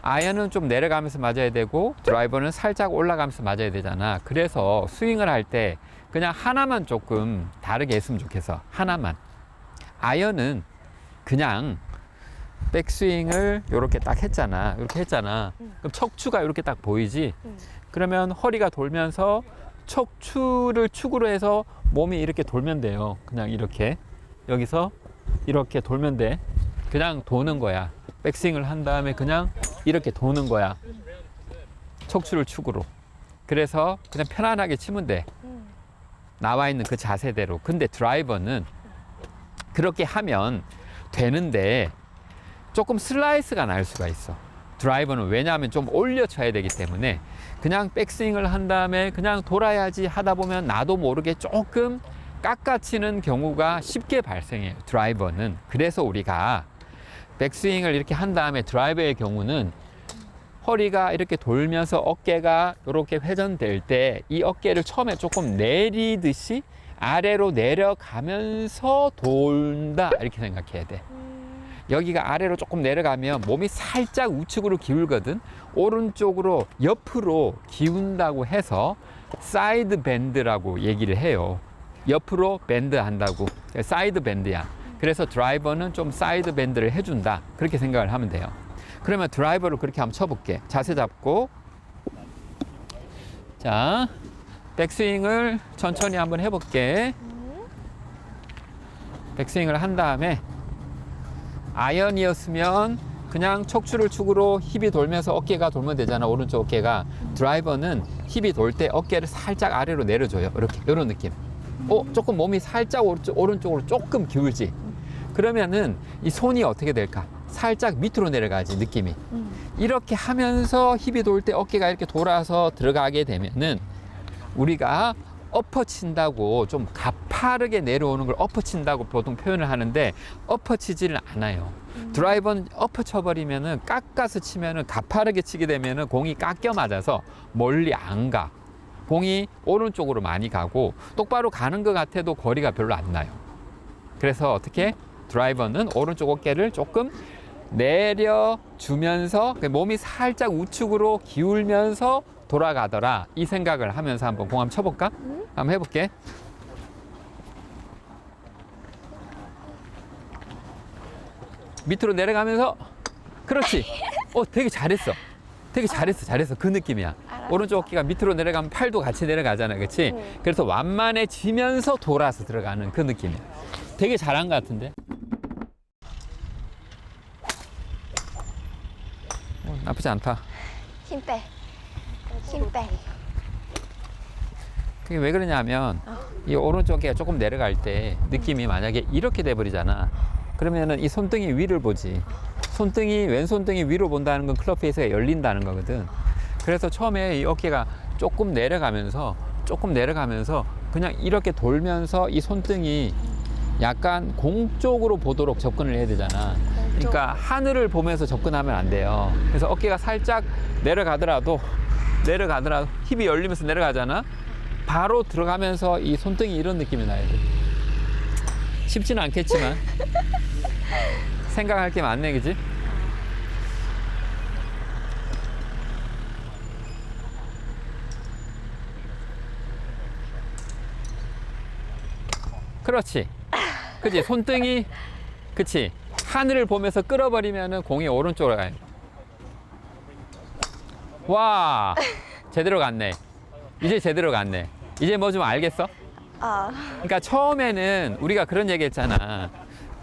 아이언은 좀 내려가면서 맞아야 되고 드라이버는 살짝 올라가면서 맞아야 되잖아. 그래서 스윙을 할 때 그냥 하나만 조금 다르게 했으면 좋겠어. 하나만. 아이언은 그냥 백스윙을 이렇게 딱 했잖아. 이렇게 했잖아. 그럼 척추가 이렇게 딱 보이지? 그러면 허리가 돌면서 척추를 축으로 해서 몸이 이렇게 돌면 돼요. 그냥 이렇게. 여기서 이렇게 돌면 돼. 그냥 도는 거야. 백스윙을 한 다음에 그냥 이렇게 도는 거야. 척추를 축으로. 그래서 그냥 편안하게 치면 돼. 나와 있는 그 자세대로. 근데 드라이버는 그렇게 하면 되는데 조금 슬라이스가 날 수가 있어. 드라이버는 왜냐하면 좀 올려 쳐야 되기 때문에 그냥 백스윙을 한 다음에 그냥 돌아야지 하다 보면 나도 모르게 조금 깎아치는 경우가 쉽게 발생해요. 드라이버는. 그래서 우리가 백스윙을 이렇게 한 다음에 드라이버의 경우는 허리가 이렇게 돌면서 어깨가 이렇게 회전될 때 이 어깨를 처음에 조금 내리듯이 아래로 내려가면서 돈다 이렇게 생각해야 돼. 여기가 아래로 조금 내려가면 몸이 살짝 우측으로 기울거든. 오른쪽으로 옆으로 기운다고 해서 사이드 밴드라고 얘기를 해요. 옆으로 밴드 한다고. 사이드 밴드야. 그래서 드라이버는 좀 사이드 밴드를 해준다. 그렇게 생각을 하면 돼요. 그러면 드라이버를 그렇게 한번 쳐볼게. 자세 잡고. 자, 백스윙을 천천히 한번 해볼게. 백스윙을 한 다음에 아이언이었으면 그냥 척추를 축으로 힙이 돌면서 어깨가 돌면 되잖아. 오른쪽 어깨가. 드라이버는 힙이 돌 때 어깨를 살짝 아래로 내려줘요. 이렇게. 이런 느낌. 조금 몸이 살짝 오른쪽으로 조금 기울지. 그러면은 이 손이 어떻게 될까? 살짝 밑으로 내려가지, 느낌이. 이렇게 하면서 힙이 돌 때 어깨가 이렇게 돌아서 들어가게 되면은 우리가 엎어 친다고 좀 가파르게 내려오는 걸 엎어 친다고 보통 표현을 하는데 엎어 치지를 않아요. 드라이버는 엎어 쳐버리면은 깎아서 치면은 가파르게 치게 되면은 공이 깎여 맞아서 멀리 안 가. 공이 오른쪽으로 많이 가고 똑바로 가는 것 같아도 거리가 별로 안 나요. 그래서 어떻게? 드라이버는 오른쪽 어깨를 조금 내려주면서 몸이 살짝 우측으로 기울면서 돌아가더라. 이 생각을 하면서 한번 공 한번 쳐볼까? 한번 해볼게. 밑으로 내려가면서 그렇지. 되게 잘했어. 되게 잘했어. 그 느낌이야. 알았어. 오른쪽 어깨가 밑으로 내려가면 팔도 같이 내려가잖아. 그렇지? 그래서 완만해지면서 돌아서 들어가는 그 느낌이야. 되게 잘한 것 같은데? 나쁘지 않다. 힘 빼. 힘 빼. 그게 왜 그러냐면 이 오른쪽 어깨가 조금 내려갈 때 느낌이 만약에 이렇게 돼버리잖아. 그러면은 이 손등이 위를 보지. 왼손등이 위로 본다는 건 클럽 페이스가 열린다는 거거든. 그래서 처음에 이 어깨가 조금 내려가면서 그냥 이렇게 돌면서 이 손등이 약간 공 쪽으로 보도록 접근을 해야 되잖아. 그러니까 하늘을 보면서 접근하면 안 돼요. 그래서 어깨가 살짝 내려가더라도 힙이 열리면서 내려가잖아. 바로 들어가면서 이 손등이 이런 느낌이 나야 돼. 쉽지는 않겠지만 생각할 게 많네, 그지? 그렇지. 그치? 손등이, 그치? 하늘을 보면서 끌어버리면은 공이 오른쪽으로 가요. 와, 제대로 갔네. 이제 제대로 갔네. 이제 뭐 좀 알겠어? 그러니까 처음에는 우리가 그런 얘기 했잖아.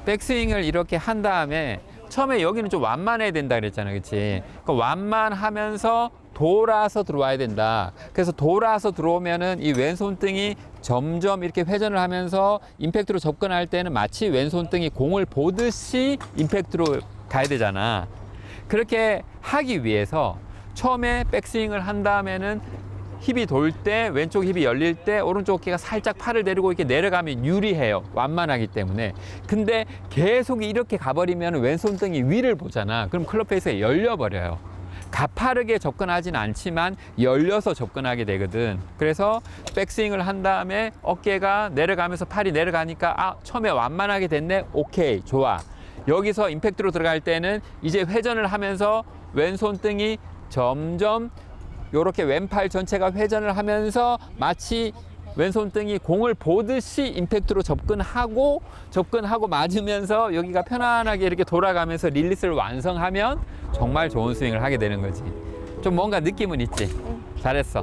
백스윙을 이렇게 한 다음에 처음에 여기는 좀 완만해야 된다 그랬잖아. 그치? 그러니까 완만하면서 돌아서 들어와야 된다. 그래서 돌아서 들어오면은 이 왼손등이 점점 이렇게 회전을 하면서 임팩트로 접근할 때는 마치 왼손등이 공을 보듯이 임팩트로 가야 되잖아. 그렇게 하기 위해서 처음에 백스윙을 한 다음에는 힙이 돌 때, 왼쪽 힙이 열릴 때 오른쪽 어깨가 살짝 팔을 내리고 이렇게 내려가면 유리해요. 완만하기 때문에. 근데 계속 이렇게 가버리면 왼손등이 위를 보잖아. 그럼 클럽 페이스가 열려버려요. 가파르게 접근하진 않지만 열려서 접근하게 되거든. 그래서 백스윙을 한 다음에 어깨가 내려가면서 팔이 내려가니까 처음에 완만하게 됐네. 오케이, 좋아. 여기서 임팩트로 들어갈 때는 이제 회전을 하면서 왼손등이 점점 이렇게 왼팔 전체가 회전을 하면서 마치 왼손등이 공을 보듯이 임팩트로 접근하고 맞으면서 여기가 편안하게 이렇게 돌아가면서 릴리스를 완성하면 정말 좋은 스윙을 하게 되는 거지. 좀 뭔가 느낌은 있지? 잘했어.